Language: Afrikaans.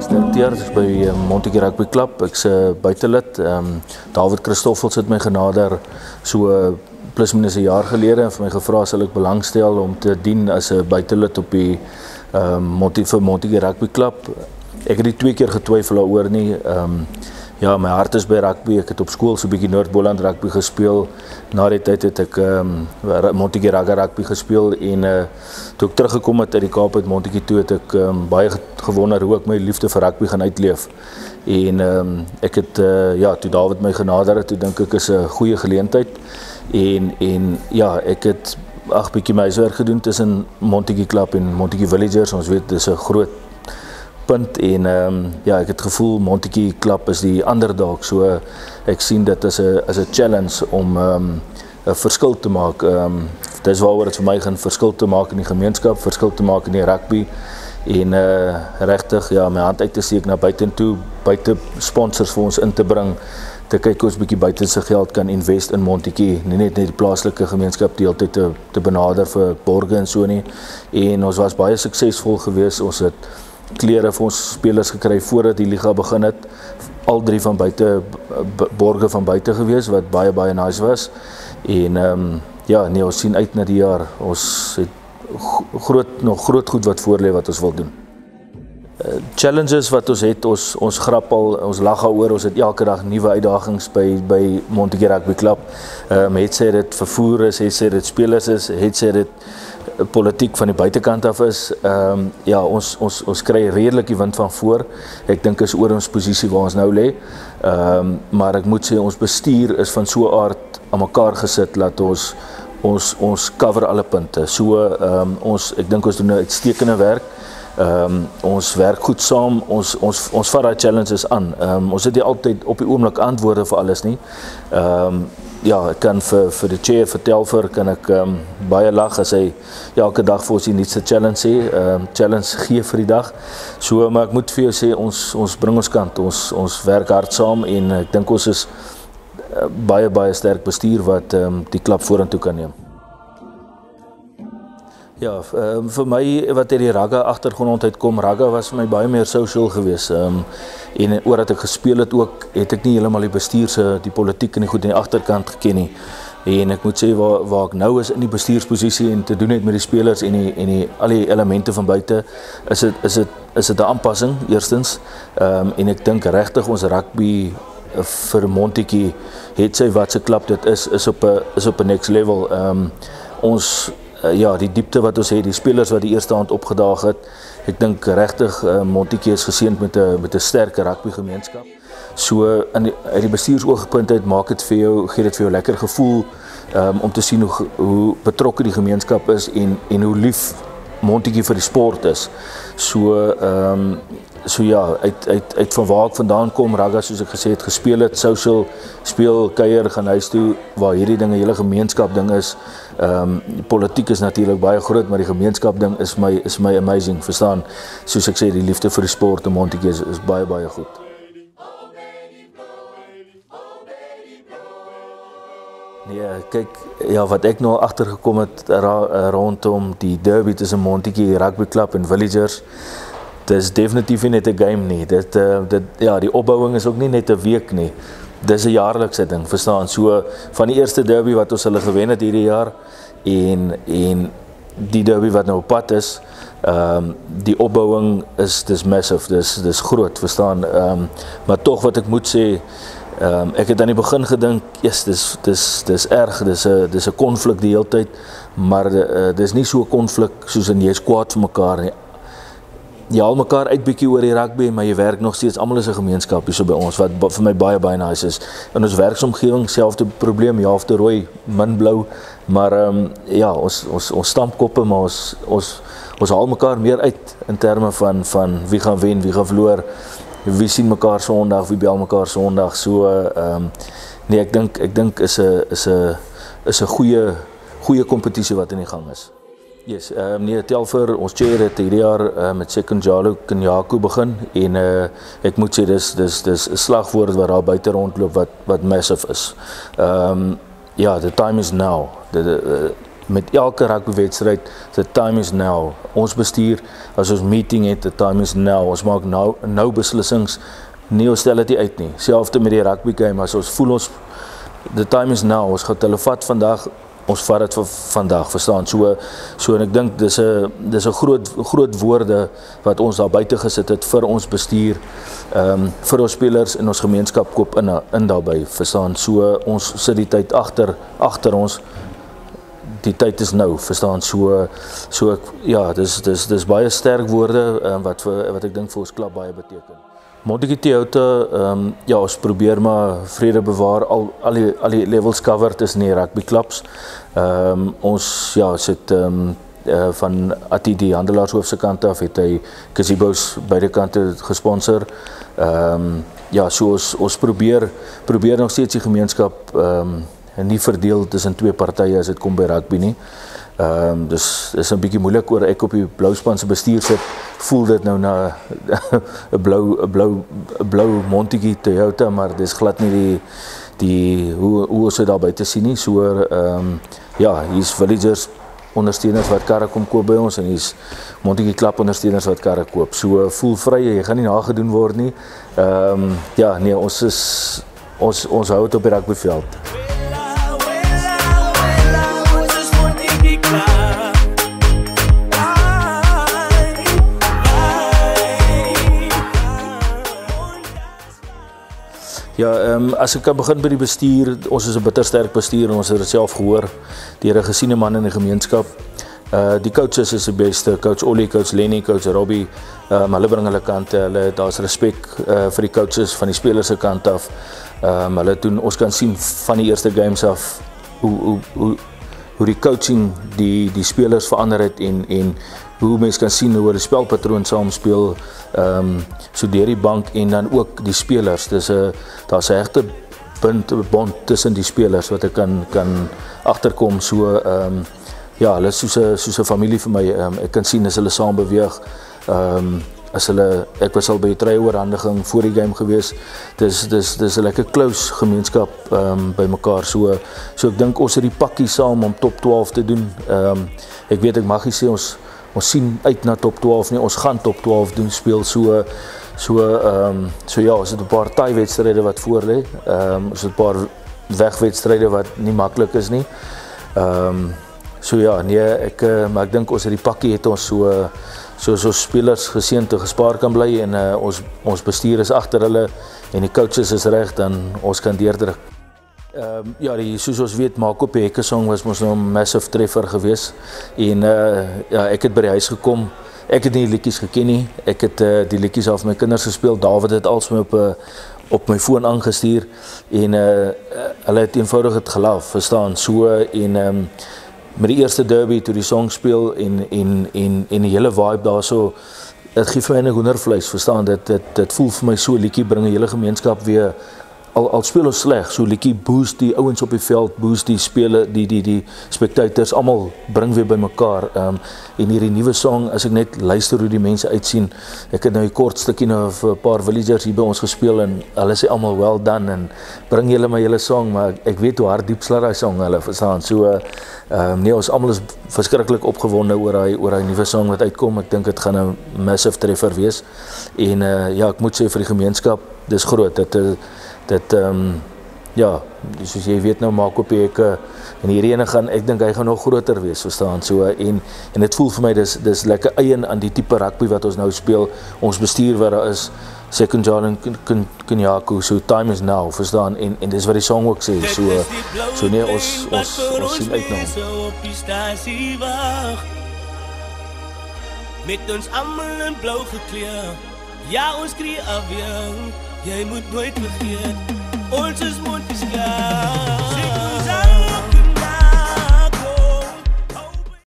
directeur by Montetjie Rugby Club. Ek's 'n buitelid. David Christoffels het my genader so plus minus 'n jaar gelede en vir my gevra sal ek belangstel om te dien as 'n buitelid op die Montetjie Rugby Club. Ek het die 2 keer getwyfel daaroor nie. Ja, my hart is by rugby. Ek het op skool so 'n bietjie Noord-Boland rugby gespeel. Na die tyd het ek Montetjie rugby gespeel en toe ek teruggekom het uit die Kaap uit Montetjie toe het ek baie gewonder hoe ek my liefde vir rugby gaan uitleef. En ek het ja, toe David my genader het, toe dink ek is 'n goeie geleentheid. En ja, ek het bietjie my huiswerk gedoen tussen Montetjie Club en Montetjie Villagers. Ons weet dis 'n groot punt en ja, ek het gevoel Montetjie Club is die underdog, so ek sien dit as 'n challenge om 'n verskil te maak. Dis waaroor dit vir my gaan, verskil te maak in die gemeenskap, verskil te maak in die rugby en regtig ja, my hand uit te steek na buitentoe, buite sponsors vir ons in te bring, te kyk ons bietjie buite se geld kan invest in Montetjie, nie net die plaaslike gemeenskap die hele tyd te benader vir borge en so nie. En ons was baie suksesvol geweest. Ons het klere vir ons spelers gekry voordat die liga begin het. Al 3 van buite borge van buite gewees wat baie nice was. En ja, nee, ons sien uit na die jaar. Ons het nog groot goed wat voor lê wat ons wil doen. Challenges wat ons het, ons grap al, ons lag daaroor, ons het elke dag nuwe uitdagings by Montetjie Rugby Club. Het sê dit vervoer is, het sê dit spelers is, het sê dit politiek van die buitekant af is. Ja, ons kry redelik die wind van voor. Ek dink is oor ons posisie waar ons nou lê. Maar ek moet sê ons bestuur is van so 'n aard aan mekaar gesit dat ons cover alle punte. So ek dink ons doen 'n uitstekende werk. Ons werk goed saam, ons vat daai challenges aan. Ons het nie altyd op die oomblik antwoorde vir alles nie. Ja, ek kan vir die chair vertel kan ek baie lag as hy elke dag vir ons die nuutste challenge sê, challenge gee vir die dag. So, maar ek moet vir jou sê, ons bring ons kant, ons werk hard saam en ek dink ons is baie sterk bestuur wat die klub vorentoe kan neem. Ja, vir my wat uit die rugby agtergrond uitkom, rugby was vir my baie meer social geweest. En oordat ek gespeel het ook, het ek nie heeltemal die bestuur die politiek en die goed in die agterkant geken nie. En ek moet sê waar ek nou is in die bestuursposisie en te doen het met die spelers en al die elemente van buite, is dit 'n aanpassing eerstens. En ek dink regtig ons rugby vir Montetjie het sy wat se klub dit is op 'n next level. Ja, die diepte wat ons het, die spelers wat die eerste hand opgedaag het, ek dink regtig Montetjie is geseënd met 'n sterke rugby gemeenskap. So uit die bestuursoogpunt uit gee dit vir jou lekker gevoel om te sien hoe betrokke die gemeenskap is en hoe lief Montetjie vir die sport is. So ja, uit van waar ek vandaan kom, rugby soos ek gesê het, gespeel het, social, speel, kuier, gaan huis toe, waar hierdie dinge hele gemeenskap ding is. Die politiek is natuurlik baie groot, maar die gemeenskap ding is my amazing, verstaan? Soos ek sê, die liefde vir die sport in Montetjie is baie goed. Nee, kyk, ja, wat ek nou agtergekom het rondom die derby tussen Montetjie Rugby Club en Villagers, dis definitief nie net 'n game nie. Ja, die opbouing is ook nie net 'n week nie. Dis 'n jaarlikse ding, verstaan? So van die eerste derby wat ons hulle gewen het hierdie jaar en die derby wat nou op pad is, die opbouing dis massive, dis groot, verstaan? Maar tog wat ek moet sê, ek het aan die begin gedink, yes, dis erg, dis 'n konflik die hele tyd, maar dis nie so 'n konflik soos in jy's kwaad vir mekaar nie. Jy haal mekaar uit bietjie oor die rugby, maar jy werk nog steeds, almal is 'n gemeenskap hier so by ons, wat vir my baie nice is. In ons werksomgewing, selfde probleem, halfte rooi, min blou, maar ja, ons stamp koppe, maar ons haal mekaar meer uit in terme van wie gaan wen, wie gaan verloor, wie sien mekaar Sondag, wie bel mekaar Sondag. So nee, ek dink is 'n goeie kompetisie wat in die gang is. Yes, meneer Telfer, ons chair het hierdie jaar met Sekunjalo Kenyaku begin en ek moet sê dis 'n slagwoord wat daar buite rondloop wat massive is. Ja, the time is now. met elke rugbywedstryd, the time is now. Ons bestuur, as ons meeting het, the time is now. Ons maak nou beslissings, nie ons stel dit uit nie. Selfs met die rugby game, as ons voel ons, the time is now, ons gaan hulle vat vandag, ons vat dit vir vandag, verstaan. So en ek dink dis 'n groot woorde wat ons daar buite gesit het vir ons bestuur, vir ons spelers en ons gemeenskap koop in daarbey, verstaan. So ons sit die tyd agter ons. Die tyd is nou, verstaan. So ja, dis baie sterk woorde wat ek dink vir ons klub baie beteken. Montetjie Theota, ja, ons probeer maar vrede bewaar, al die levels cover tussen die rugby clubs. Ons ja, sit van Atti die handelaarshoofd se kant af, het hy gazebos beide kante gesponsor. Ja, so ons probeer nog steeds die gemeenskap nie verdeel tussen twee partye as dit kom by rugby nie. Dus is 'n bietjie moeilik oor ek op die Blouspan se bestuur sit, voel dit nou na 'n blou Montetjie Theota, maar dis glad nie die hoe ons dit daar buite sien nie. So ja, hier's villagers ondersteuners wat karre kom koop by ons en hier's Montetjie Club ondersteuners wat karre koop. So voel vry, jy gaan nie nagedoen word nie. Ja, nee, ons hou dit op die rugbyveld. Ja, as ek kan begin by die bestuur, ons is 'n bittersterk bestuur en ons het dit self gehoor deur 'n gesiene man in die gemeenskap. Die coaches is die beste, coach Ollie, coach Lenny, coach Robbie, hulle bring hulle kant, daar's respek vir die coaches van die spelers se kant af. Hulle doen, ons kan sien van die eerste games af hoe die coaching die spelers verander het en hoe mense kan sien hoe hulle spelpatroon saamspeel, so deur die bank en dan ook die spelers. Daar's 'n regte bond tussen die spelers wat ek kan agterkom. So ja, hulle is soos 'n familie vir my. Ek kan sien as hulle saam beweeg. Ek was al by die tryoorhandiging voor die game gewees. Dis 'n lekker close gemeenskap by mekaar. So ek dink ons het die pakkie saam om top 12 te doen. Ek weet ek mag nie sê ons sien uit na top 12 nie. Ons gaan top 12 doen speel. So ja, ons het 'n paar taai-wedstryde wat voor lê. Ons het 'n paar wegwedstryde wat nie maklik is nie. So ja, nee, maar ek dink ons het die pakkie het ons soos ons spelers geseënd en gespaar kan bly en ons bestuur is agter hulle en die coaches is reg, dan ons kan deurdruk. Ja, soos ons weet, Maak op die Hekke song was mos nou 'n massive treffer gewees en ja, ek het by die huis gekom. Ek het nie die liedjies geken nie. Ek het die liedjies af my kinders gespeel. David het als my op my foon aangestuur en hulle het eenvoudig het gelaf, verstaan. So en met die eerste derby toe die song speel en die hele vibe daarso, dit gee vir my 'n hoendervleis, verstaan. Dit voel vir my so liedjie bring 'n hele gemeenskap weer. Al speel ons sleg, so liedjie boost die ouens op die veld, boost die spelers, die spectators, almal bring weer by mekaar. En hierdie nuwe song, as ek net luister hoe die mense uitsien, ek het nou 'n kort stukkie nou vir 'n paar villagers hier by ons gespeel en hulle sê almal well done en bring julle my hele song, maar ek weet hoe hard diep slaat daai song hulle, verstaan. So nee, ons almal is verskriklik opgewonde oor daai nuwe song wat uitkom. Ek dink dit gaan 'n massive treffer wees. En ja, ek moet sê vir die gemeenskap, dis groot. Ja, soos jy weet nou, Maak op die Hekke en hierdie ene gaan, ek dink hy gaan nog groter wees, verstaan. So en dit voel vir my dis lekker eien aan die tipe rugby wat ons nou speel. Ons bestuur wat daar is, Second John en Kunyaku, so time is now, verstaan. En dis wat die song ook sê. So nee, ons sien uit nou. Met ons almal in blou gekleur. Ja, ons skree afweer. Jy moet nooit vergeet, ons is Montetjie Club.